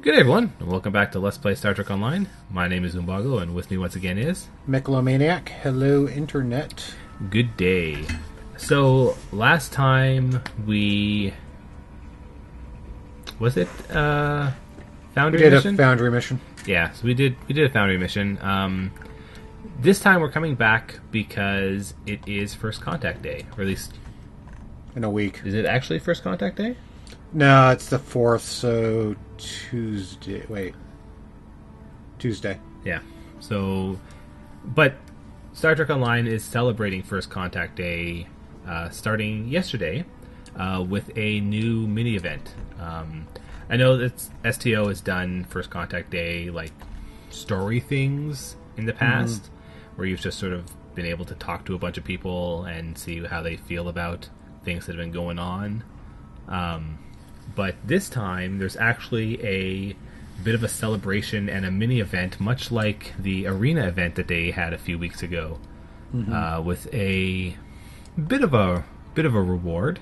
Good day, everyone, and welcome back to Let's Play Star Trek Online. My name is Umbago, and with me once again is... Megalomaniac. Hello, Internet. Good day. So, last time we... Was it, Foundry We did mission? a Foundry mission. Yeah, so we did a Foundry mission. This time we're coming back because it is First Contact Day, or at least... In a week. Is it actually First Contact Day? No, it's the 4th, so Tuesday. Wait. Tuesday. Yeah. So, but Star Trek Online is celebrating First Contact Day starting yesterday with a new mini event. I know that STO has done First Contact Day like story things in the past, where you've just sort of been able to talk to a bunch of people and see how they feel about things that have been going on. But this time, there's actually a bit of a celebration and a mini event, much like the arena event that they had a few weeks ago, with a bit of a reward.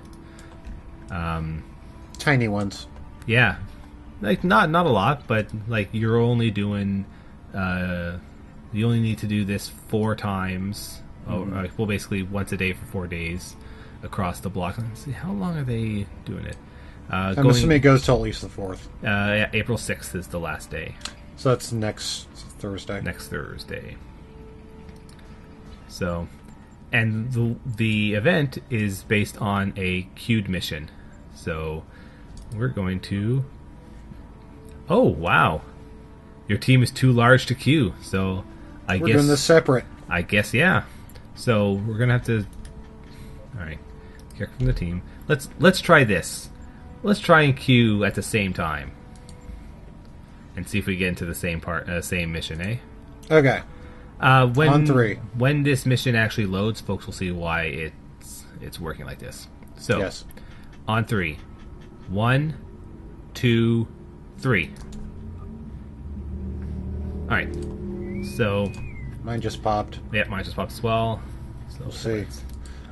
Tiny ones. Yeah, like not a lot, but like you're only doing, you only need to do this 4 times. Well, basically once a day for 4 days across the block. Let's see, how long are they doing it? I'm assuming it goes till at least the 4th. Yeah, April 6th is the last day. So that's next Thursday. Next Thursday. So, and the event is based on a queued mission. So, we're going to... Oh, wow. Your team is too large to queue. So, We're doing this separate. I guess, yeah. So, we're going to have to... Alright. Here from the team. Let's try this. Let's try and queue at the same time, and see if we get into the same mission, eh? Okay. On 3. When this mission actually loads, folks will see why it's working like this. So, yes. On 3. 1, 2, 3. All right. So. Mine just popped. Yeah, mine just popped as well. So we'll see.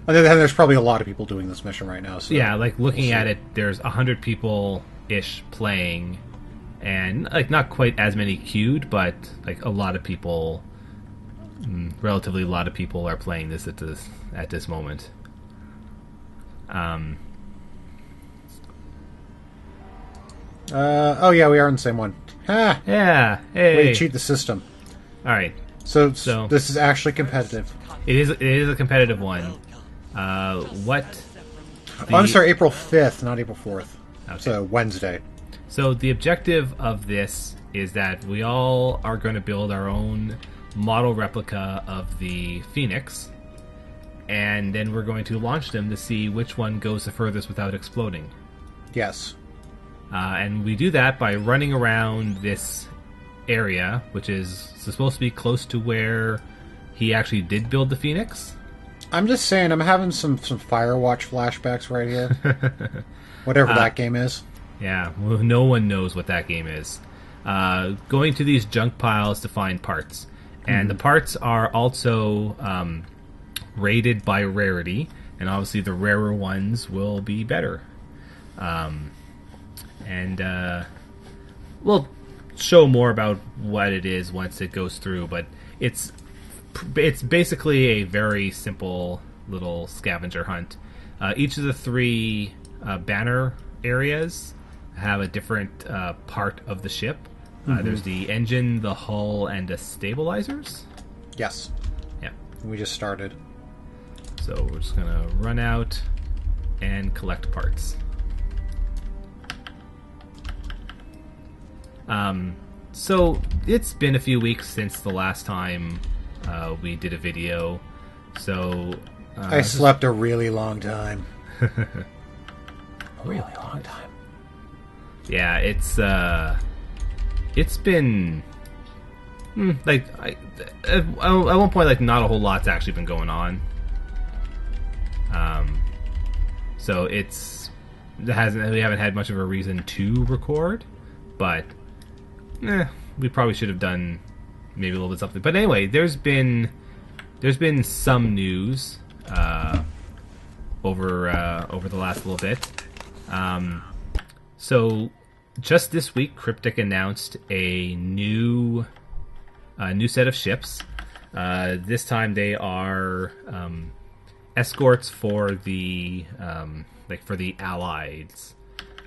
On the other hand, there's probably a lot of people doing this mission right now. So yeah, like looking at it, there's 100 people-ish playing, and like not quite as many queued, but like a lot of people, relatively a lot of people are playing this at this moment. Oh yeah, we are in the same one. Ha! Yeah. Hey. Way to cheat the system. All right. So this is actually competitive. It is a competitive one. I'm sorry, April 5th, not April 4th. Okay. So Wednesday. So the objective of this is that we all are going to build our own model replica of the Phoenix, and then we're going to launch them to see which one goes the furthest without exploding. Yes. And we do that by running around this area, which is supposed to be close to where he actually did build the Phoenix. I'm just saying, I'm having some Firewatch flashbacks right here. Whatever that game is. Yeah, well, no one knows what that game is. Going to these junk piles to find parts. And the parts are also rated by rarity, and obviously the rarer ones will be better. We'll show more about what it is once it goes through, but it's basically a very simple little scavenger hunt. Each of the 3 banner areas have a different part of the ship. There's the engine, the hull, and the stabilizers. Yes. Yeah. We just started. So we're just going to run out and collect parts. So it's been a few weeks since the last time we did a video, so... I slept a really long time. Really long time. Yeah, it's been... like, at one point, like, not a whole lot's actually been going on. So we haven't had much of a reason to record, but... we probably should have done maybe a little bit something. But anyway, there's been some news over the last little bit. So just this week, Cryptic announced a new set of ships. This time they are escorts for the for the allies,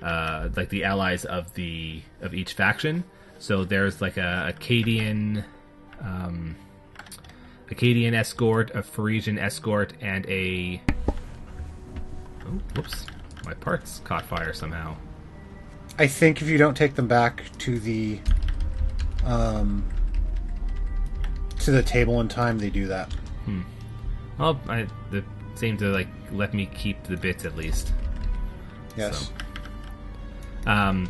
like the allies of each faction. So there's like a Acadian escort, a Parisian escort, and a... Oh, whoops. My parts caught fire somehow. I think if you don't take them back to the table in time, they do that. Well, they seem to like let me keep the bits at least. Yes. So.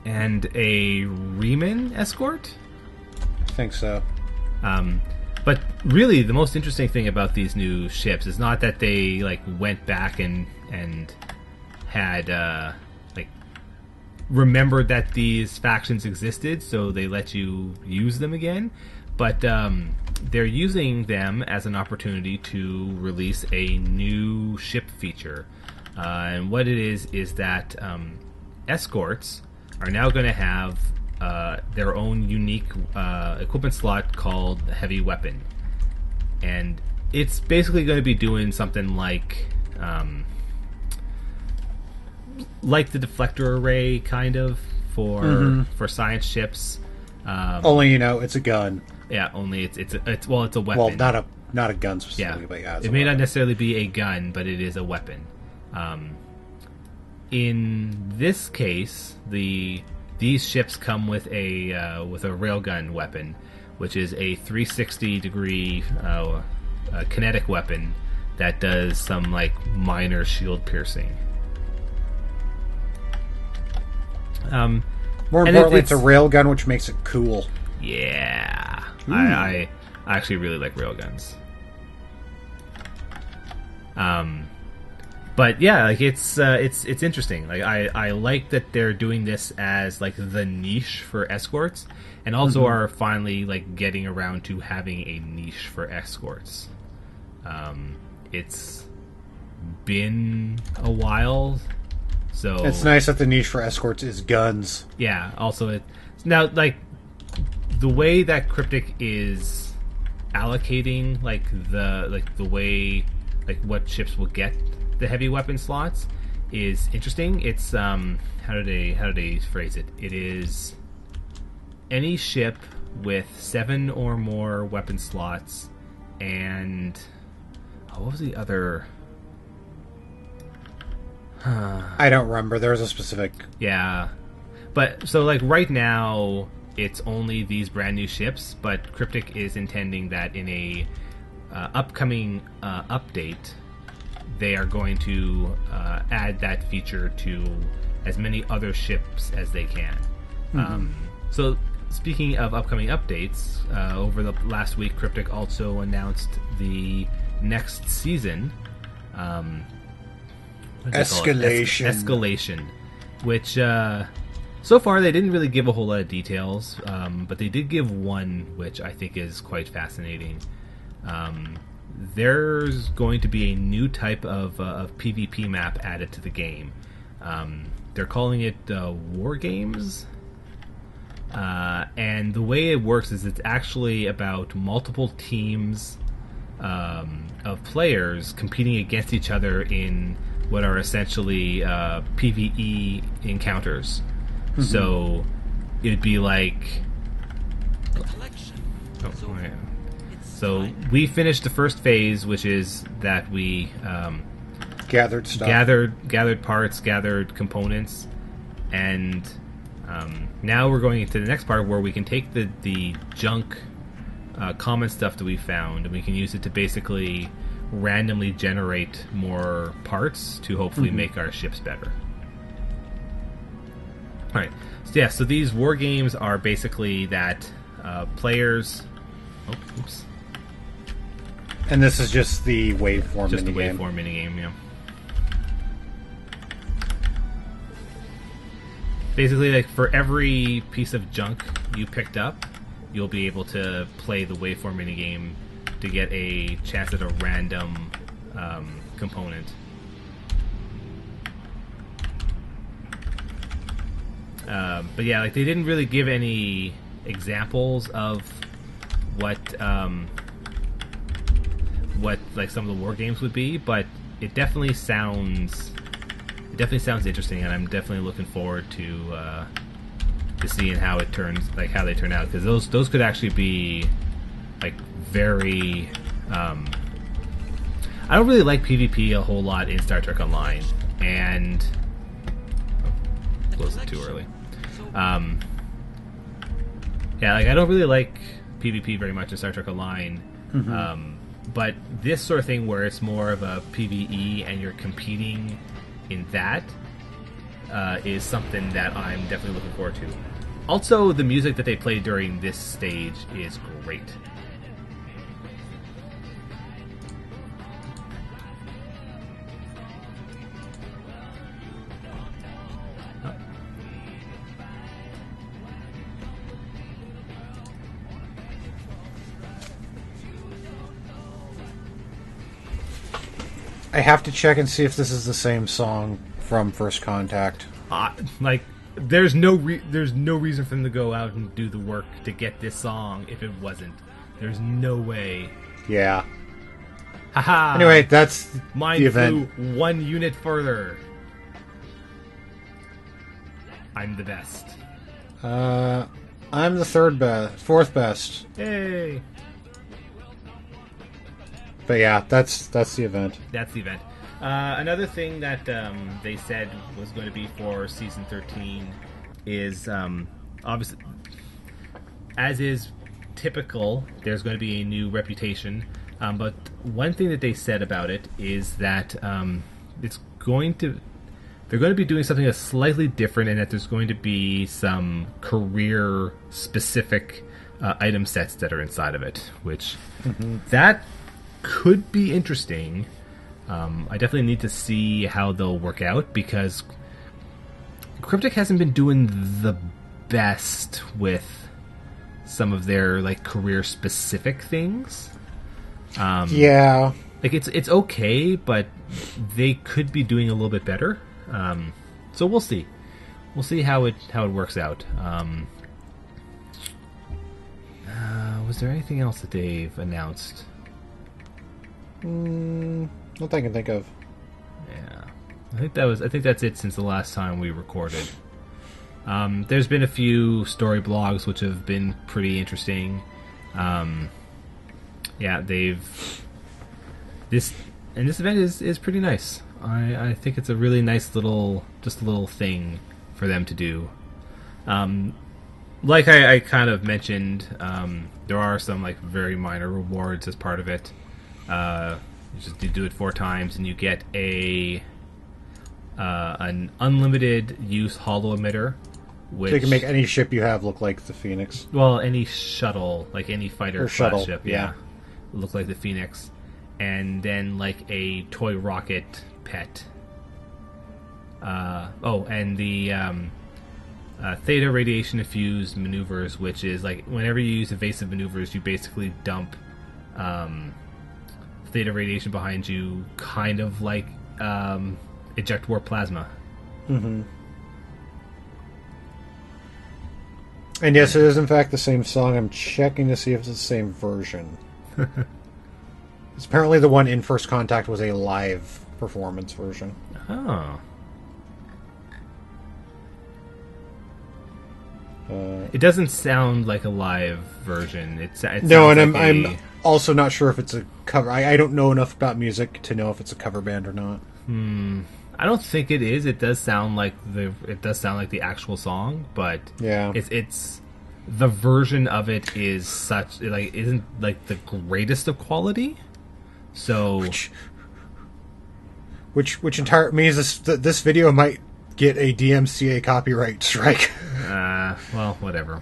And a Riemann escort? I think so. But really, the most interesting thing about these new ships is not that they like went back and had like remembered that these factions existed, so they let you use them again. But they're using them as an opportunity to release a new ship feature, and what it is that escorts are now going to have their own unique equipment slot called heavy weapon, and it's basically going to be doing something like the deflector array kind of for science ships. Only it's a gun. Yeah, only it's a weapon. Well, not a gun specifically, yeah. but yeah, it may not necessarily be a gun, but it is a weapon. In this case, these ships come with a railgun weapon, which is a 360-degree kinetic weapon that does some like minor shield piercing. More importantly, it's a railgun, which makes it cool. Yeah, I actually really like railguns. But yeah, like it's interesting. Like I like that they're doing this as like the niche for escorts, and also are finally like getting around to having a niche for escorts. It's been a while, so it's nice that the niche for escorts is guns. Yeah. Also, it now like the way that Cryptic is allocating like the way like what ships will get the heavy weapon slots is interesting. It's how do they phrase it? It is any ship with 7 or more weapon slots, and what was the other? I don't remember. There was a specific. Yeah, but so like right now it's only these brand new ships, but Cryptic is intending that in a upcoming update, they are going to add that feature to as many other ships as they can. So speaking of upcoming updates, over the last week, Cryptic also announced the next season. Escalation, which so far they didn't really give a whole lot of details, but they did give one which I think is quite fascinating. There's going to be a new type of PvP map added to the game. They're calling it War Games. And the way it works is it's actually about multiple teams of players competing against each other in what are essentially PvE encounters. So it'd be like... So we finished the first phase, which is that we gathered stuff, gathered parts, gathered components, and now we're going into the next part where we can take the junk common stuff that we found, and we can use it to basically randomly generate more parts to hopefully make our ships better. All right, so yeah, so these war games are basically that players. Oh, oops. And this is just the waveform just the minigame. Waveform minigame, yeah. Basically, like for every piece of junk you picked up, you'll be able to play the waveform minigame to get a chance at a random component. But yeah, like they didn't really give any examples of what like some of the war games would be, but it definitely sounds interesting, and I'm definitely looking forward to seeing how it turns, like how they turn out, because those could actually be like very. I don't really like PvP a whole lot in Star Trek Online, and closed it too early. Yeah, like I don't really like PvP very much in Star Trek Online. But this sort of thing where it's more of a PvE and you're competing in that is something that I'm definitely looking forward to. Also, the music that they play during this stage is great. I have to check and see if this is the same song from First Contact. Like, there's no reason for them to go out and do the work to get this song if it wasn't. There's no way. Yeah. Haha. Anyway, that's Mine the event. flew 1 unit further. I'm the best. I'm the fourth best. Hey. But yeah, that's the event. That's the event. Another thing that they said was going to be for Season 13 is, obviously, as is typical, there's going to be a new reputation. But one thing that they said about it is that they're going to be doing something that's slightly different, and that there's going to be some career-specific item sets that are inside of it, which that could be interesting. I definitely need to see how they'll work out, because Cryptic hasn't been doing the best with some of their like career specific things. Yeah, like it's okay, but they could be doing a little bit better. So we'll see how it works out. Was there anything else that they've announced? not that I can think of. Yeah, I think that's it since the last time we recorded. There's been a few story blogs which have been pretty interesting. Yeah, this event is pretty nice. I think it's a really nice little thing for them to do. Like I kind of mentioned, there are some like very minor rewards as part of it. You do it 4 times, and you get an unlimited use holo emitter. Which, so you can make any ship you have look like the Phoenix. Well, any shuttle, like any fighter shuttle ship, yeah, look like the Phoenix, and then like a toy rocket pet. And the theta radiation infused maneuvers, which is like whenever you use evasive maneuvers, you basically dump theta radiation behind you, kind of like eject warp plasma. And yes, it is in fact the same song. I'm checking to see if it's the same version. It's apparently the one in First Contact was a live performance version. Oh. It doesn't sound like a live version. It no, and like I'm also not sure if it's a cover. I don't know enough about music to know if it's a cover band or not. I don't think it is. It does sound like the actual song, but yeah, it's the version of it is such like isn't like the greatest of quality. So which entire means this video might get a DMCA copyright strike. Well, whatever.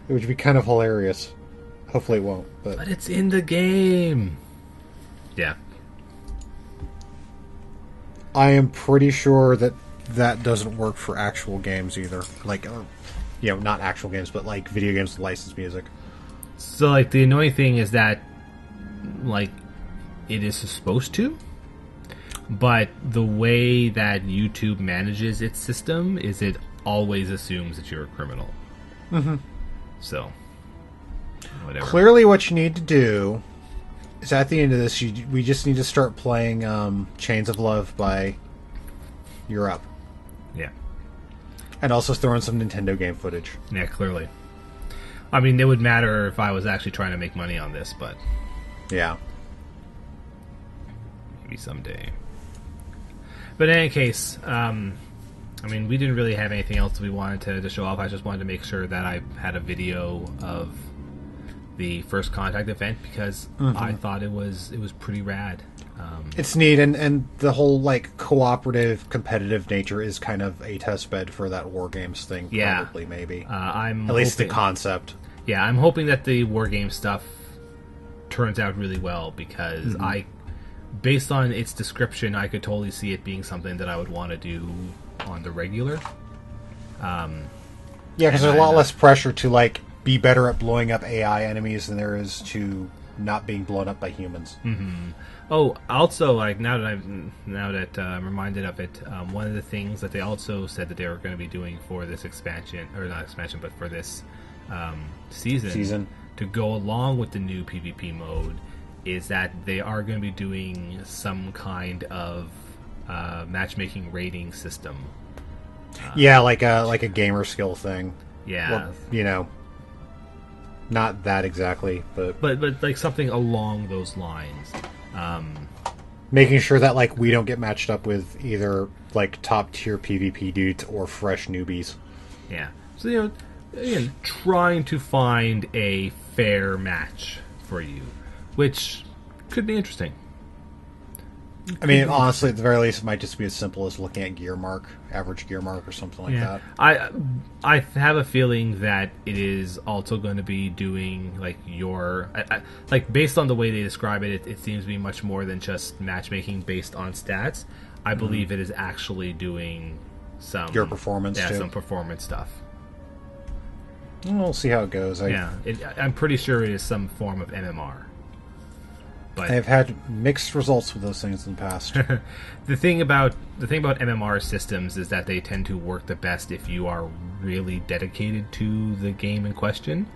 It would be kind of hilarious. Hopefully it won't, but it's in the game. Yeah. I am pretty sure that doesn't work for actual games either. Like, not actual games, but like video games with licensed music. So, like, the annoying thing is that, like, it is supposed to, but the way that YouTube manages its system is it always assumes that you're a criminal. Mm-hmm. So, whatever. Clearly, what you need to do is at the end of this, we just need to start playing Chains of Love by Europe. Yeah. And also throw in some Nintendo game footage. Yeah, clearly. I mean, it would matter if I was actually trying to make money on this, but... Yeah. Maybe someday. But in any case, I mean, we didn't really have anything else we wanted to show off. I just wanted to make sure that I had a video of the First Contact event because I thought it was pretty rad. It's neat, and the whole like cooperative, competitive nature is kind of a test bed for that War Games thing. Yeah. Probably, maybe. I'm at least the hoping- concept. Yeah, I'm hoping that the War Game stuff turns out really well because based on its description, I could totally see it being something that I would want to do on the regular. Yeah, because there's a lot less pressure to like be better at blowing up AI enemies than there is to not being blown up by humans. Mm-hmm. Oh, also, like now that I'm reminded of it, one of the things that they also said that they were going to be doing for this expansion, or not expansion, but for this season to go along with the new PvP mode, is that they are going to be doing some kind of matchmaking rating system. Yeah, like a gamer skill thing. Yeah, Well, you know, not that exactly, but like something along those lines. making sure that like we don't get matched up with either like top tier PvP dudes or fresh newbies. Yeah. So, you know, again, trying to find a fair match for you, which could be interesting. I mean, honestly, at the very least, it might just be as simple as looking at average gear mark, or something like that. I have a feeling that it is also going to be doing like like based on the way they describe it, it seems to be much more than just matchmaking based on stats. I believe it is actually doing some Your performance, too. some performance stuff. We'll see how it goes. I'm pretty sure it is some form of MMR. But I've had mixed results with those things in the past. the thing about MMR systems is that they tend to work the best if you are really dedicated to the game in question,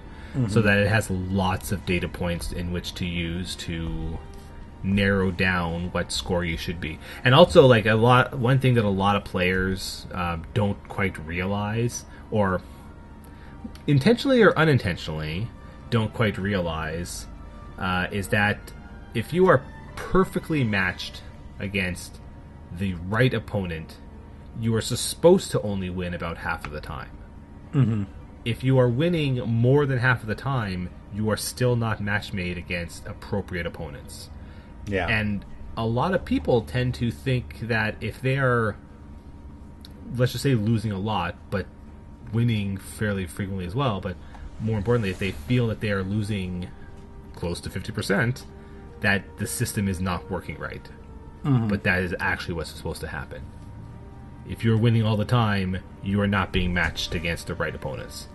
so that it has lots of data points in which to use to narrow down what score you should be. And also, like one thing that a lot of players don't quite realize, or intentionally or unintentionally don't quite realize, is that if you are perfectly matched against the right opponent, you are supposed to only win about half of the time. Mm-hmm. If you are winning more than half of the time, you are still not match made against appropriate opponents. Yeah. And a lot of people tend to think that if they are, let's just say, losing a lot, but winning fairly frequently as well, but more importantly, if they feel that they are losing close to 50%, that the system is not working right. But that is actually what's supposed to happen. If you're winning all the time, you are not being matched against the right opponents.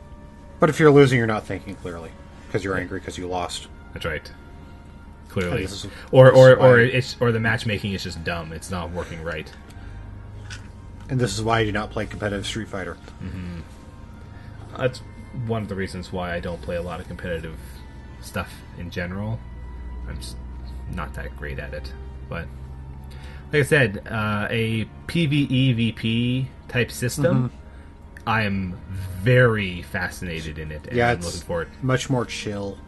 But if you're losing, you're not thinking clearly because you're angry because you lost. That's right. Clearly, This is- or this is why- the matchmaking is just dumb. It's not working right. And this is why I do not play competitive Street Fighter. That's one of the reasons why I don't play a lot of competitive stuff in general. I'm just not that great at it. But like I said, a PvEVP type system, I am very fascinated in it, and Yeah, I'm it's looking forward. much more chill.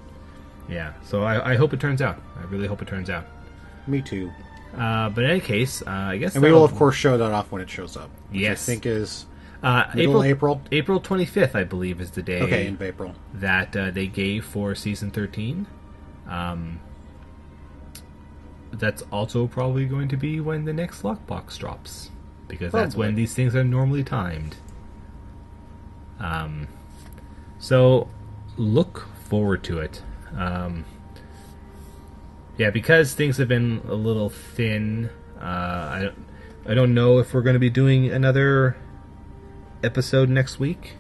Yeah, so I hope it turns out. I really hope it turns out. Me too. But in any case, I guess And we will, of course, show that off when it shows up. Which Yes. I think is middle April April. April 25th, I believe, is the day. Okay, end of April. That they gave for season 13. That's also probably going to be when the next lockbox drops, because that's when these things are normally timed. So look forward to it. Yeah, because things have been a little thin. I don't know if we're going to be doing another episode next week.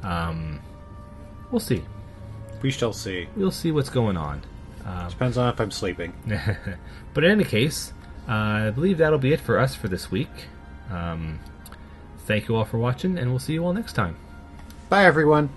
We'll see. We shall see. We'll see what's going on. Depends on if I'm sleeping. But in any case, I believe that'll be it for us for this week. thank you all for watching, and we'll see you all next time. Bye, everyone.